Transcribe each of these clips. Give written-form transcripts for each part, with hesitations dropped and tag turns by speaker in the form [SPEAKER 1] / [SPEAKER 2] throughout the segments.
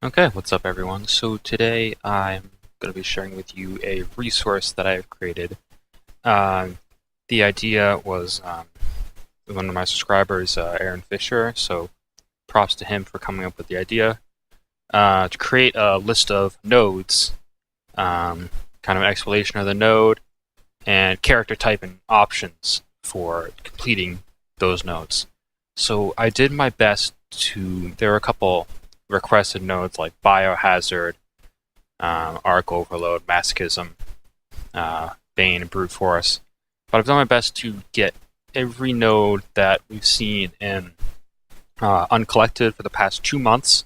[SPEAKER 1] Okay, what's up everyone? So today I'm going to be sharing with you a resource that I've created. The idea was one of my subscribers, Aaron Fisher, so props to him for coming up with the idea, to create a list of nodes, kind of an explanation of the node, and character type and options for completing those nodes. So I did my best there are a couple requested nodes like biohazard, arc overload, masochism, bane, and brute force. But I've done my best to get every node that we've seen in uncollected for the past 2 months.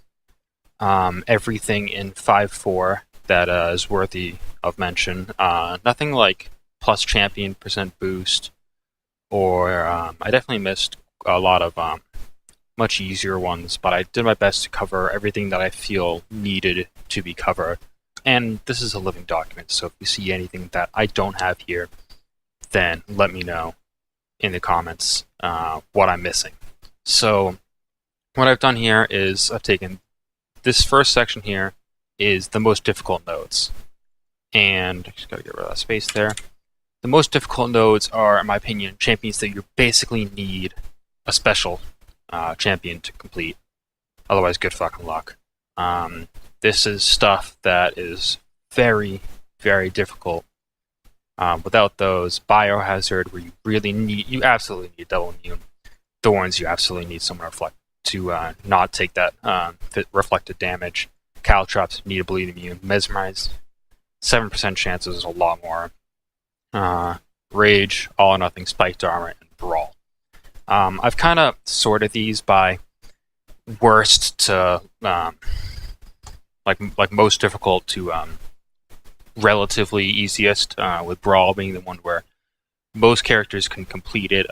[SPEAKER 1] Everything in 5.4 that is worthy of mention. Nothing like plus champion percent boost, or I definitely missed a lot of much easier ones, but I did my best to cover everything that I feel needed to be covered. And this is a living document, so if you see anything that I don't have here, then let me know in the comments what I'm missing. So what I've done here is I've taken this first section here is the most difficult nodes. And I just gotta get rid of that space there. The most difficult nodes are, in my opinion, champions that you basically need a special champion to complete. Otherwise, good fucking luck. This is stuff that is very, very difficult. Without those, biohazard, where you absolutely need double immune. Thorns, you absolutely need someone to not take that reflected damage. Caltrops, need a bleed immune. Mesmerize, 7% chances is a lot more. Rage, all or nothing, spiked armor, and brawl. I've kind of sorted these by worst to like most difficult to relatively easiest, with brawl being the one where most characters can complete it.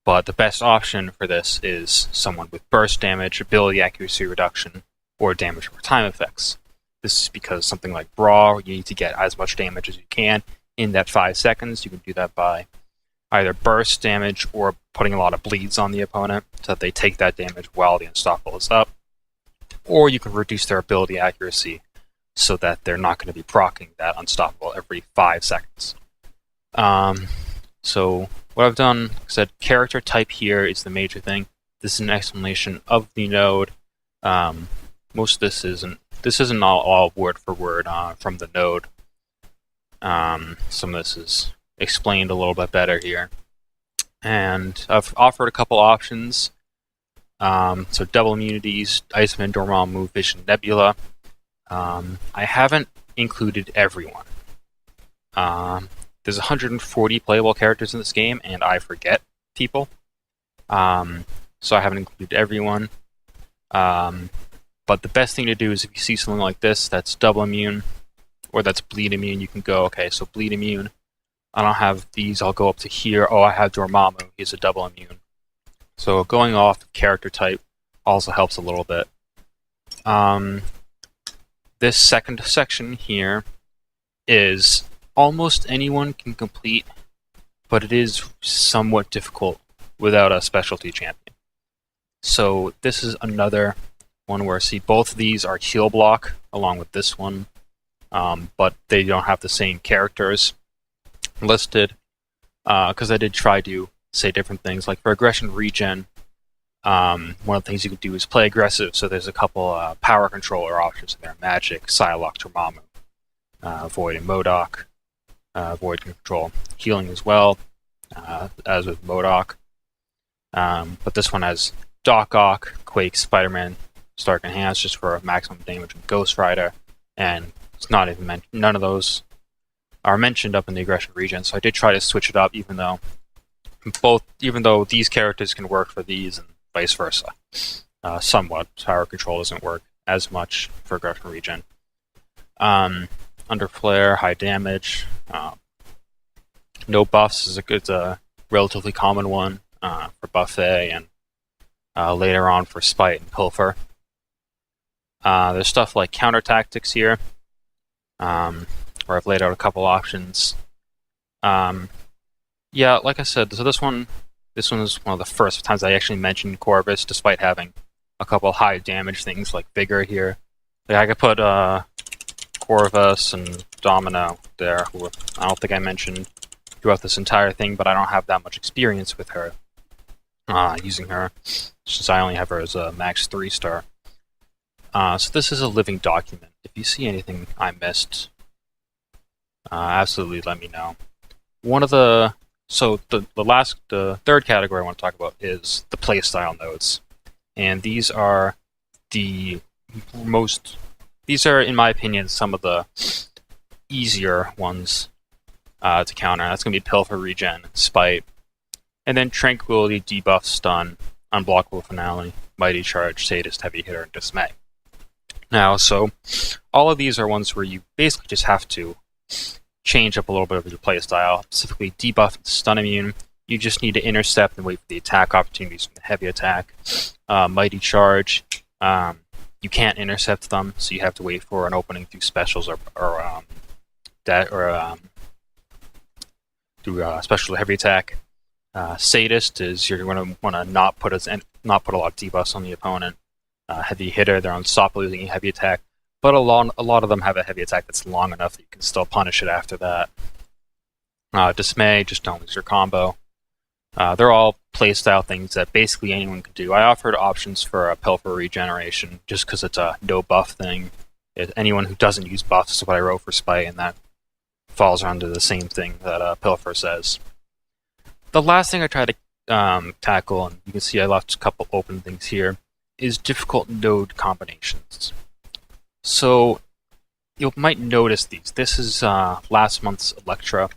[SPEAKER 1] But the best option for this is someone with burst damage, ability accuracy reduction, or damage over time effects. This is because something like brawl, you need to get as much damage as you can in that 5 seconds. You can do that by either burst damage or putting a lot of bleeds on the opponent so that they take that damage while the unstoppable is up. Or you can reduce their ability accuracy so that they're not going to be proccing that unstoppable every 5 seconds. So what I've done, like I said, character type here is the major thing. This is an explanation of the node. Most of this isn't all word for word from the node. Some of this is explained a little bit better here. And I've offered a couple options. So double immunities, Iceman, Dormammu, Vision, Nebula. I haven't included everyone. There's 140 playable characters in this game, and I forget people. So I haven't included everyone. But the best thing to do is if you see something like this that's double immune, or that's bleed immune, you can go, okay, so bleed immune. I don't have these, I'll go up to here. Oh, I have Dormammu, he's a double immune. So going off character type also helps a little bit. This second section here is almost anyone can complete, but it is somewhat difficult without a specialty champion. So this is another one where, see, both of these are heal block along with this one, but they don't have the same characters listed, because I did try to say different things. Like for aggression regen, one of the things you can do is play aggressive, so there's a couple power controller options in there. Magic, Psylocke, Dormammu, Void and MODOK. Void can control healing as well, as with MODOK. But this one has Doc Ock, Quake, Spider-Man, Stark Enhanced just for maximum damage, and Ghost Rider, and it's not even none of those are mentioned up in the aggression region. So I did try to switch it up, even though these characters can work for these and vice versa. Somewhat. Power control doesn't work as much for aggression region. Under flare, high damage. No buffs is a relatively common one for buffet, and later on for spite and pilfer. There's stuff like counter tactics here, where I've laid out a couple options. Yeah, like I said, so this one is one of the first times I actually mentioned Corvus, despite having a couple high damage things like Vigor here. Like I could put Corvus and Domino there, who I don't think I mentioned throughout this entire thing, but I don't have that much experience with her, using her, since I only have her as a max 3-star. So this is a living document. If you see anything I missed, absolutely let me know. The third category I want to talk about is the playstyle nodes, and these are in my opinion some of the easier ones to counter. That's going to be Pilfer, Regen, Spite, and then Tranquility, Debuff, Stun, Unblockable Finale, Mighty Charge, Sadist, Heavy Hitter, and Dismay. Now, so all of these are ones where you basically just have to change up a little bit of your playstyle, specifically Debuff and Stun Immune. You just need to intercept and wait for the attack opportunities from the heavy attack. Mighty Charge, you can't intercept them, so you have to wait for an opening through specials or through special heavy attack. Sadist is you're going to want to not put a lot of debuffs on the opponent. Heavy Hitter, they're unstoppable using heavy attack, but a lot of them have a heavy attack that's long enough that you can still punish it after that. Dismay, just don't lose your combo. They're all playstyle things that basically anyone can do. I offered options for a Pilfer regeneration just because it's a no buff thing. Anyone who doesn't use buffs is what I wrote for Spite, and that falls under the same thing that Pilfer says. The last thing I tried to tackle, and you can see I left a couple open things here, is difficult node combinations. So you might notice these. This is last month's Electra.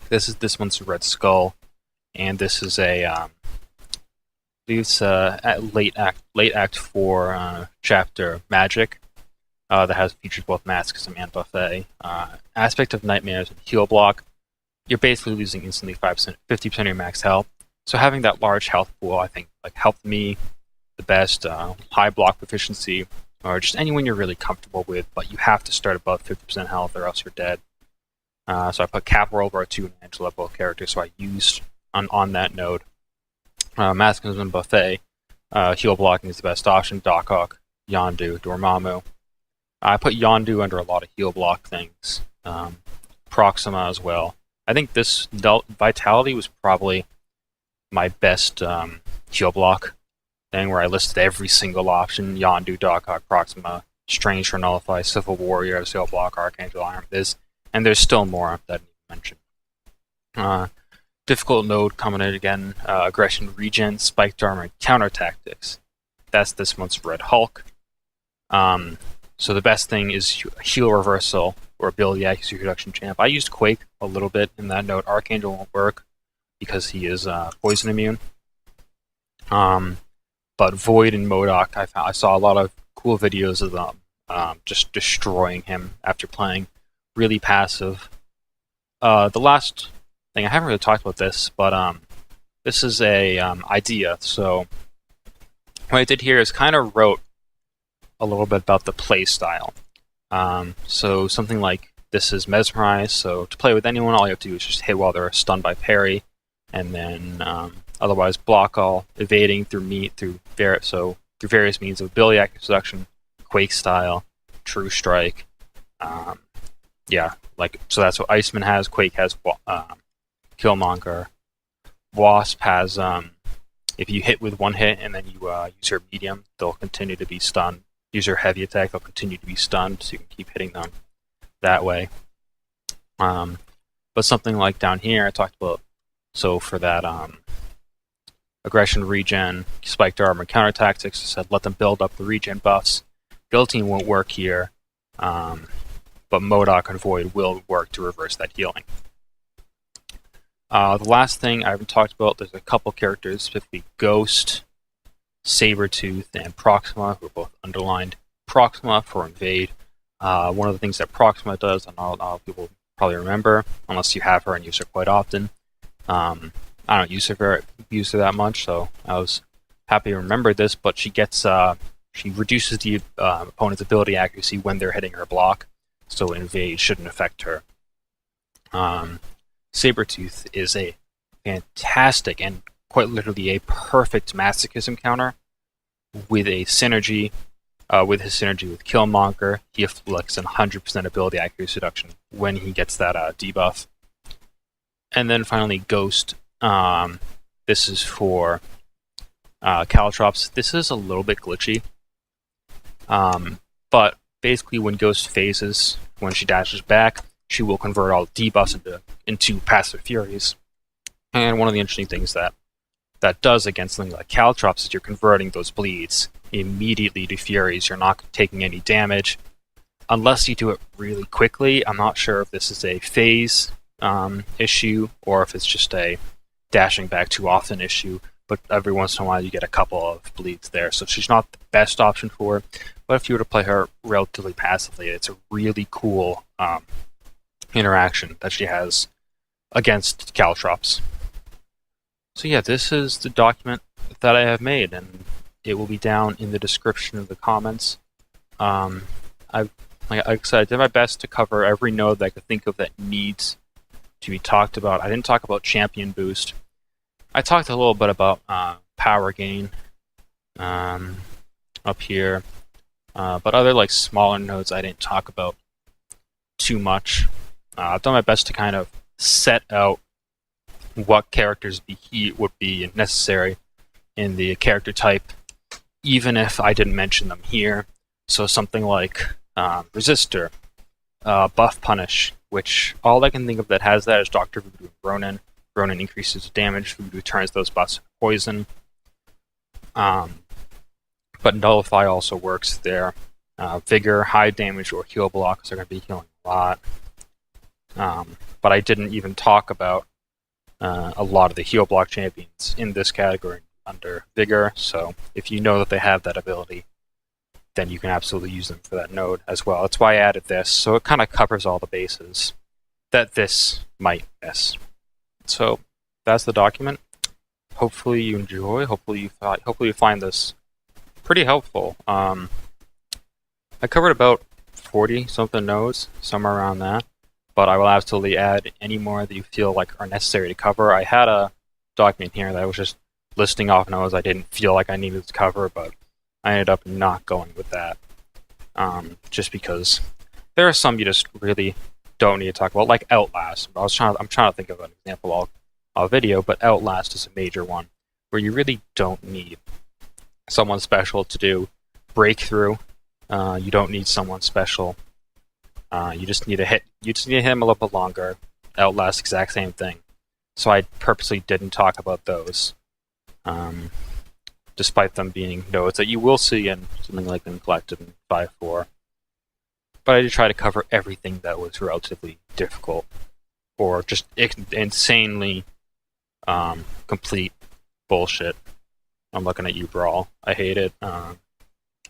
[SPEAKER 1] This is this month's Red Skull, and this is a late act 4 chapter Magic that has featured both Masochism and Buffet. Aspect of Nightmares and Heal Block. You're basically losing instantly 50% of your max health. So having that large health pool, I think, helped me the best. High block proficiency, or just anyone you're really comfortable with, but you have to start above 50% health or else you're dead. So I put Cap World War 2 and Angela, both characters, so I used on that node. Masochism and Buffet, heal blocking is the best option. Dokhok, Yondu, Dormammu. I put Yondu under a lot of heal block things. Proxima as well. I think this Vitality was probably my best heal block thing, where I listed every single option: Yondu, Dokhok, Proxima, Strange for Nullify, Civil Warrior, Heal Block, Archangel Iron. And there's still more that I didn't mention. Difficult node coming in again: Aggression, Regen, Spiked Armor, Counter Tactics. That's this month's Red Hulk. So the best thing is Heal Reversal or Ability Accuracy Reduction Champ. I used Quake a little bit in that node. Archangel won't work because he is poison immune. But Void and MODOK, I saw a lot of cool videos of them just destroying him after playing really passive. The last thing, I haven't really talked about this, but this is a idea. So what I did here is kind of wrote a little bit about the play style. So something like this is Mesmerize. So to play with anyone, all you have to do is just hit while they're stunned by parry, and then otherwise block all, evading through various means of ability accuracy reduction, Quake style, True Strike. So that's what Iceman has. Quake has Killmonger. Wasp has if you hit with one hit and then you use your medium, they'll continue to be stunned. Use your heavy attack, they'll continue to be stunned, so you can keep hitting them that way. But something like down here, I talked about, so for that Aggression, Regen, Spiked Armor, Counter Tactics, I said let them build up the regen buffs. Guillotine won't work here, but MODOK and Void will work to reverse that healing. The last thing I haven't talked about, there's a couple characters, specifically Ghost, Saber-Tooth, and Proxima, who are both underlined. Proxima for Invade. One of the things that Proxima does, and a lot of people probably remember, unless you have her and use her quite often. I don't use her that much, so I was happy to remember this, but she reduces the opponent's ability accuracy when they're hitting her block, so Invade shouldn't affect her. Saber-Tooth is a fantastic and quite literally a perfect masochism counter. with a synergy, with his synergy with Killmonger, he afflicts an 100% ability accuracy reduction when he gets that debuff. And then finally, Ghost. This is for Caltrops. This is a little bit glitchy, but basically when Ghost phases, when she dashes back, she will convert all debuffs into passive furies. And one of the interesting things that does against something like Caltrops is you're converting those bleeds immediately to furies. You're not taking any damage unless you do it really quickly. I'm not sure if this is a phase issue or if it's just a dashing back too often issue, but every once in a while you get a couple of bleeds there. So she's not the best option for it, but if you were to play her relatively passively, it's a really cool interaction that she has against Caltrops. So yeah, this is the document that I have made, and it will be down in the description of the comments. Like I said, I did my best to cover every node that I could think of that needs to be talked about. I didn't talk about champion boost. I talked a little bit about power gain up here, but other like smaller nodes I didn't talk about too much. I've done my best to kind of set out what characters would be necessary in the character type, even if I didn't mention them here. So something like Resistor, Buff Punish, which all I can think of that has that is Dr. Voodoo and Ronin. Ronin increases damage, Voodoo turns those buffs into poison. But Nullify also works there. Vigor, high damage, or heal blocks are going to be healing a lot. But I didn't even talk about a lot of the heal block champions in this category under Vigor, so if you know that they have that ability, then you can absolutely use them for that node as well. That's why I added this, so it kind of covers all the bases that this might miss. So that's the document. Hopefully you enjoy. Hopefully you find this pretty helpful. I covered about 40 something nodes, somewhere around that, but I will absolutely add any more that you feel like are necessary to cover. I had a document here that was just listing off nodes I didn't feel like I needed to cover, but I ended up not going with that, just because there are some you just really don't need to talk about, like Outlast. I'm trying to think of an example of video, but Outlast is a major one where you really don't need someone special to do breakthrough. You don't need someone special. You just need to hit him a little bit longer. Outlast, exact same thing. So I purposely didn't talk about those, despite them being nodes that you will see in something like Uncollected and 5.4. But I did try to cover everything that was relatively difficult or just insanely complete bullshit. I'm looking at you, Brawl. I hate it.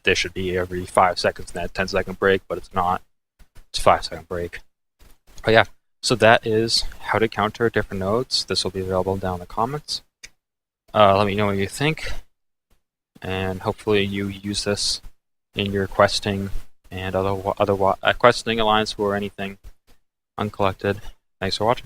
[SPEAKER 1] There should be every 5 seconds in that 10-second break, but it's not. It's a 5-second break. But yeah, so that is how to counter different nodes. This will be available down in the comments. Let me know what you think, and hopefully you use this in your questing and other questing alliance or anything Uncollected. Thanks for watching.